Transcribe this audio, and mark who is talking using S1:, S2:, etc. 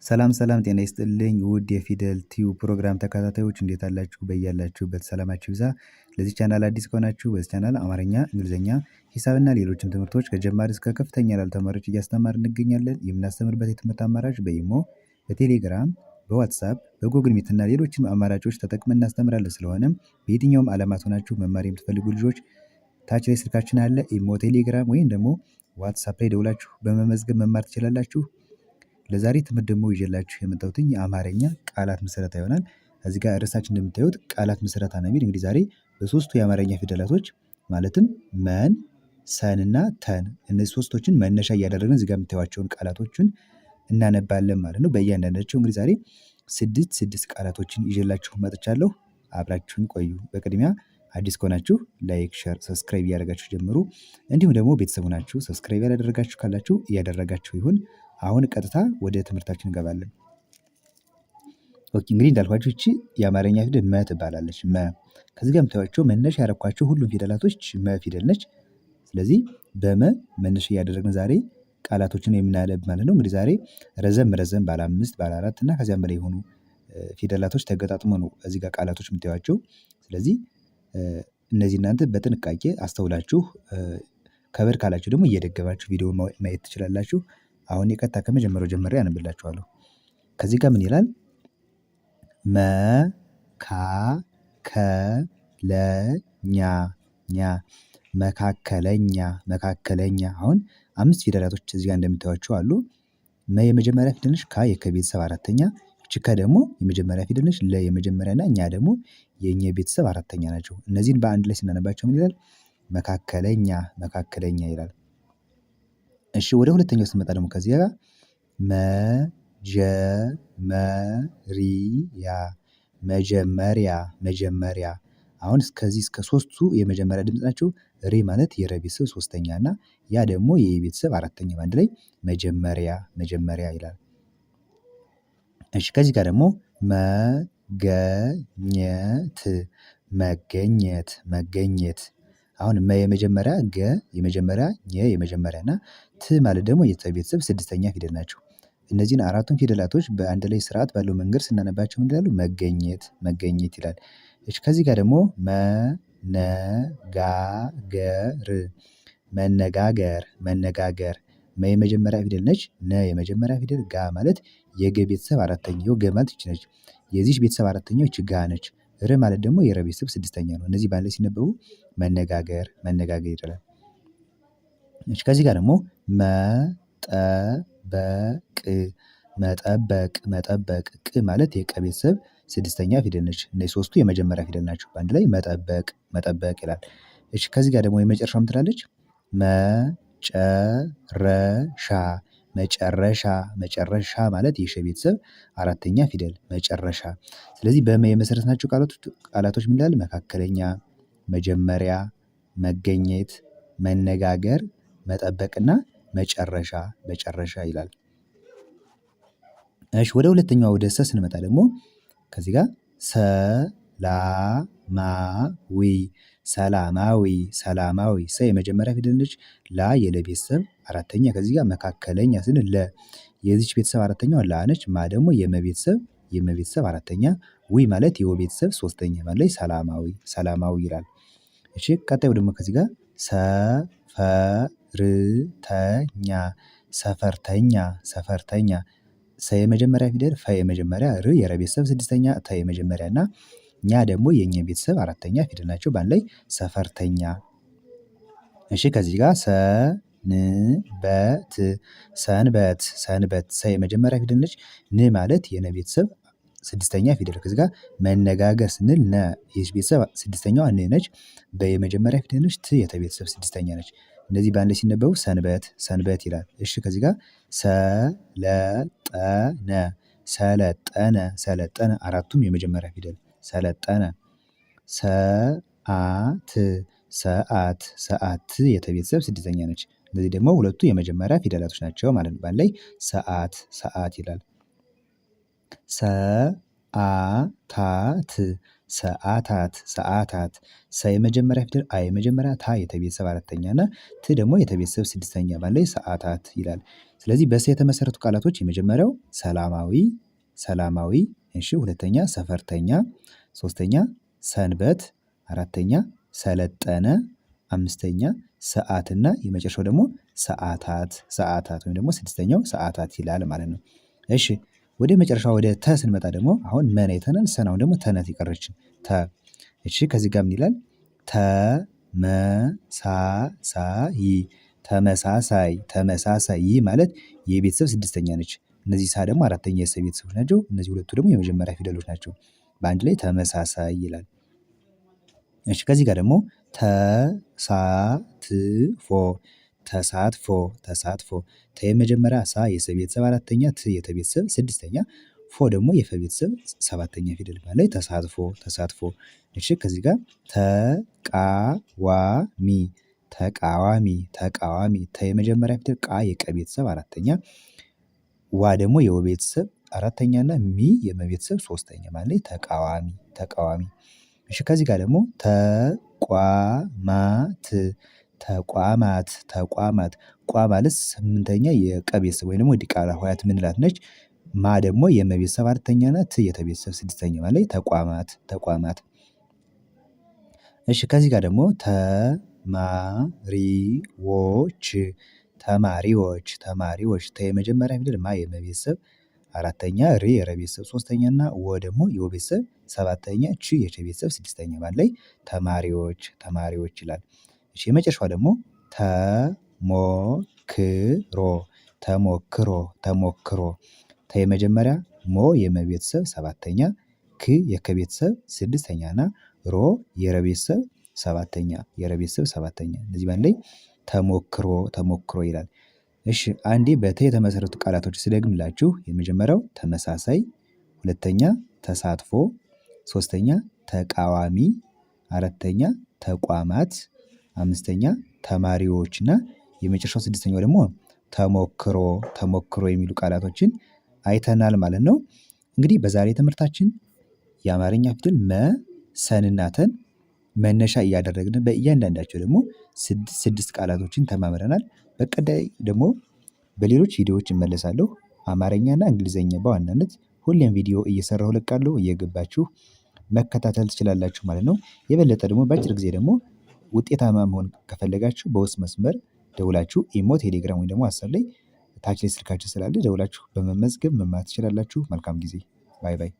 S1: ሰላም ሰላም ጤና ይስጥልኝ ውድ የፊደል ቲዩብ ፕሮግራም ተከታታዮች እንዴት አላችሁ? በያላችሁበት ሰላማችሁ ይብዛ። ለዚህ ቻናል አዲስ ከሆናችሁ በዚህ ቻናል አማርኛ፣ እንግሊዝኛ፣ ሂሳብና ሌሎችም ትምህርቶች ከጀማሪ እስከ ከፍተኛ ላሉ ተማሪዎች እያስተማር እንገኛለን። የምናስተምርበት የትምህርት አማራጭ በኢሞ፣ በቴሌግራም፣ በዋትሳፕ፣ በጉግል ሚት እና ሌሎችም አማራጮች ተጠቅመን እናስተምራለን። ስለሆነም በየትኛውም ዓለማት ሆናችሁ መማር የምትፈልጉ ልጆች ታች ላይ ስልካችን አለ። ኢሞ፣ ቴሌግራም ወይም ደግሞ ዋትሳፕ ላይ ደውላችሁ በመመዝገብ መማር ትችላላችሁ። ለዛሬ ትምህርት ደግሞ ይዤላችሁ የመጣሁት የአማርኛ ቃላት ምስረታ ይሆናል። እዚህ ጋር ርዕሳችን እንደምታዩት ቃላት ምስረታ ነው የሚል። እንግዲህ ዛሬ በሶስቱ የአማርኛ ፊደላቶች ማለትም መን፣ ሰን እና ተን እነዚህ ሶስቶችን መነሻ እያደረግን እዚህ ጋር የምታዩዋቸውን ቃላቶችን እናነባለን ማለት ነው። በእያንዳንዳቸው እንግዲህ ዛሬ ስድስት ቃላቶችን ይዤላችሁ መጥቻለሁ። አብራችሁን ቆዩ። በቅድሚያ አዲስ ከሆናችሁ ላይክ፣ ሸር፣ ሰብስክራይብ እያደረጋችሁ ጀምሩ። እንዲሁም ደግሞ ቤተሰቡ ናችሁ ሰብስክራይብ ያላደረጋችሁ ካላችሁ እያደረጋችሁ ይሁን። አሁን ቀጥታ ወደ ትምህርታችን እንገባለን። ኦኬ እንግዲህ እንዳልኳችሁ እቺ የአማርኛ ፊደል መ ትባላለች። መ ከዚህ ጋር የምታዩዋቸው መነሻ ያረኳቸው ሁሉም ፊደላቶች መ ፊደል ነች። ስለዚህ በመ መነሻ እያደረግን ዛሬ ቃላቶችን የምናነብ ማለት ነው። እንግዲህ ዛሬ ረዘም ባለ 5 ባለ 4 እና ከዚያም በላይ የሆኑ ፊደላቶች ተገጣጥሞ ነው እዚህ ጋር ቃላቶች የምታዩዋቸው። ስለዚህ እነዚህ እናንተ በጥንቃቄ አስተውላችሁ ከበድ ካላችሁ ደግሞ እየደገማችሁ ቪዲዮ ማየት ትችላላችሁ። አሁን የቀጥታ ከመጀመሪያው ጀምሬ አነብላችኋለሁ። ከዚህ ጋር ምን ይላል? መካከለኛ። አሁን 5 ፊደላቶች እዚህ ጋር እንደምታዩዋቸው አሉ። መ የመጀመሪያ ፊደል ነች። ካ የከቤተሰብ አራተኛ፣ እቺ ከ ደግሞ የመጀመሪያ ፊደል ነች። ለ የመጀመሪያ እና እኛ ደግሞ የእኛ ቤተሰብ አራተኛ ናቸው። እነዚህን በአንድ ላይ ስናነባቸው ምን ይላል? መካከለኛ ይላል። እሺ ወደ ሁለተኛው ስንመጣ ደግሞ ከዚህ ጋር መጀመሪያ። አሁን እስከዚህ እስከ ሶስቱ የመጀመሪያ ድምፅ ናቸው። ሬ ማለት የረ ቤተሰብ ሶስተኛ እና ያ ደግሞ የየ ቤተሰብ አራተኛ በአንድ ላይ መጀመሪያ ይላል። እሺ ከዚህ ጋር ደግሞ መገኘት። አሁን መ የመጀመሪያ፣ ገ የመጀመሪያ፣ ኘ የመጀመሪያ እና ት ማለት ደግሞ የቤተሰብ ስድስተኛ ፊደል ናቸው። እነዚህን አራቱን ፊደላቶች በአንድ ላይ ስርዓት ባለው መንገድ ስናነባቸው ምን ይላሉ? መገኘት ይላል። እሺ ከዚህ ጋር ደግሞ መነጋገር። መ የመጀመሪያ ፊደል ነች። ነ የመጀመሪያ ፊደል፣ ጋ ማለት የገ ቤተሰብ አራተኛው፣ ገ ማለት ይች ነች። የዚች ቤተሰብ አራተኛው ይች ጋ ነች። ር ማለት ደግሞ የረ ቤተሰብ ስድስተኛ ነው። እነዚህ በአንድ ላይ ሲነበቡ መነጋገር ይላል። እሺ ከዚህ ጋር ደግሞ መጠበቅ። ቅ ማለት የቀ ቤተሰብ ስድስተኛ ፊደል ነች። እነዚህ ሶስቱ የመጀመሪያ ፊደል ናቸው። በአንድ ላይ መጠበቅ ይላል። እሺ ከዚህ ጋር ደግሞ የመጨረሻው ምትላለች መጨረሻ ማለት የሸ ቤተሰብ አራተኛ ፊደል መጨረሻ። ስለዚህ በመ የመሰረትናቸው ቃላቶች ምን ይላል? መካከለኛ፣ መጀመሪያ፣ መገኘት፣ መነጋገር፣ መጠበቅና መጨረሻ ይላል። እሺ ወደ ሁለተኛው ወደ ሰ ስንመጣ ደግሞ ከዚህ ጋር ሰላማዊ። ሰ የመጀመሪያ ፊደል ነች። ላ የለ ቤተሰብ አራተኛ። ከዚህ ጋር መካከለኛ ስንል ለ የዚች ቤተሰብ አራተኛዋ ላ ነች። ማ ደግሞ የመቤተሰብ አራተኛ። ዊ ማለት የወ ቤተሰብ ሶስተኛ ማለት ላይ ሰላማዊ ይላል። እሺ ቀጣዩ ደግሞ ከዚህ ጋር ሰፈርተኛ። ሰ የመጀመሪያ ፊደል፣ ፈ የመጀመሪያ፣ ር የረ ቤተሰብ ስድስተኛ፣ ተ የመጀመሪያ እና ኛ ደግሞ የኘ ቤተሰብ አራተኛ ፊደል ናቸው። በአንድ ላይ ሰፈርተኛ። እሺ ከዚህ ጋር ሰንበት። ሰ የመጀመሪያ ፊደል ነች። ን ማለት የነ ቤተሰብ ስድስተኛ ፊደል። ከዚህ ጋር መነጋገር ስንል ነ የቤተሰብ ስድስተኛዋ ን ነች። በየመጀመሪያ ፊደል ነች። ት የተቤተሰብ ስድስተኛ ነች። እነዚህ በአንድ ላይ ሲነበቡ ሰንበት ይላል። እሺ ከዚህ ጋር ሰለጠነ አራቱም የመጀመሪያ ፊደል ሰለጠነ። ሰዓት የተቤተሰብ ስድስተኛ ነች። እነዚህ ደግሞ ሁለቱ የመጀመሪያ ፊደላቶች ናቸው ማለት ነው። በአንድ ላይ ሰዓት ይላል። ሰዓታት ሰዓታት ሰ የመጀመሪያ ፊደል አ የመጀመሪያ ታ የተቤተሰብ አራተኛ እና ት ደግሞ የተቤተሰብ ስድስተኛ ማለት ላይ ሰዓታት ይላል። ስለዚህ በሰ የተመሰረቱ ቃላቶች የመጀመሪያው ሰላማዊ ሰላማዊ እሺ ሁለተኛ ሰፈርተኛ ሶስተኛ ሰንበት አራተኛ ሰለጠነ አምስተኛ ሰዓትና የመጨረሻው ደግሞ ሰዓታት ሰዓታት ወይም ደግሞ ስድስተኛው ሰዓታት ይላል ማለት ነው። እሺ ወደ መጨረሻው ወደ ተ ስንመጣ ደግሞ አሁን መን አይተናል ሰን አሁን ደግሞ ተ ናት የቀረችን ተ እሺ ከዚህ ጋር ምን ይላል? ተመሳሳይ ተመሳሳይ ተመሳሳይ ይህ ማለት የቤተሰብ ስድስተኛ ነች። እነዚህ ሳ ደግሞ አራተኛ የሰ ቤተሰቦች ናቸው። እነዚህ ሁለቱ ደግሞ የመጀመሪያ ፊደሎች ናቸው። በአንድ ላይ ተመሳሳይ ይላል። እሺ ከዚህ ጋር ደግሞ ተሳትፎ ተሳትፎ ተሳትፎ ተ የመጀመሪያ ሳ የሰ ቤተሰብ አራተኛ ት የተ ቤተሰብ ስድስተኛ ፎ ደግሞ የፈ ቤተሰብ ሰባተኛ ፊደል ማለት ላይ ተሳትፎ ተሳትፎ። እሺ ከዚህ ጋር ተቃዋሚ ተቃዋሚ ተቃዋሚ ተ የመጀመሪያ ፊደል ቃ የቀ ቤተሰብ አራተኛ ዋ ደግሞ የወ ቤተሰብ አራተኛ እና ሚ የመ ቤተሰብ ሶስተኛ ማለት ላይ ተቃዋሚ ተቃዋሚ። እሺ ከዚህ ጋር ደግሞ ተቋማት ተቋማት ተቋማት ቋ ማለት ስምንተኛ የቀ ቤተሰብ ወይ ደግሞ ዲቃላ ሆሄያት ምንላት ነች። ማ ደግሞ የመ ቤተሰብ አራተኛ ናት ት የተ ቤተሰብ ስድስተኛ ማለት ላይ ተቋማት ተቋማት። እሺ ከዚህ ጋር ደግሞ ተማሪዎች ተማሪዎች ተማሪዎች ተ የመጀመሪያ ፊደል ማ የመ ቤተሰብ አራተኛ ሬ የረ ቤተሰብ ሶስተኛ እና ወ ደግሞ የወ ቤተሰብ ሰባተኛ ች የቸ ቤተሰብ ስድስተኛ ማለት ላይ ተማሪዎች ተማሪዎች ይላል። እሺ የመጨረሻው ደግሞ ተሞክሮ ተሞክሮ ተሞክሮ ተ የመጀመሪያ ሞ የመ ቤተሰብ ሰባተኛ ክ የከ ቤተሰብ ስድስተኛ እና ሮ የረ ቤተሰብ ሰባተኛ የረ ቤተሰብ ሰባተኛ እነዚህ በአንድ ላይ ተሞክሮ ተሞክሮ ይላል። እሺ አንዴ በተ የተመሰረቱ ቃላቶች ስደግምላችሁ የመጀመሪያው ተመሳሳይ ሁለተኛ ተሳትፎ ሶስተኛ ተቃዋሚ አራተኛ ተቋማት አምስተኛ ተማሪዎች እና የመጨረሻው ስድስተኛው ደግሞ ተሞክሮ ተሞክሮ የሚሉ ቃላቶችን አይተናል ማለት ነው። እንግዲህ በዛሬ ትምህርታችን የአማርኛ ፊደል መ ሰንና ተን መነሻ እያደረግን በእያንዳንዳቸው ደግሞ ስድስት ቃላቶችን ተማምረናል። በቀጣይ ደግሞ በሌሎች ቪዲዮዎች እመለሳለሁ። አማርኛና እንግሊዘኛ በዋናነት ሁሌም ቪዲዮ እየሰራሁ እለቃለሁ እየገባችሁ መከታተል ትችላላችሁ ማለት ነው። የበለጠ ደግሞ በአጭር ጊዜ ደግሞ ውጤታማ መሆን ከፈለጋችሁ በውስጥ መስመር ደውላችሁ ኢሞ ቴሌግራም ወይ ደግሞ ዋትስአፕ ላይ ታች ላይ ስልካችን ስላለ ደውላችሁ በመመዝገብ መማር ትችላላችሁ። መልካም ጊዜ። ባይ ባይ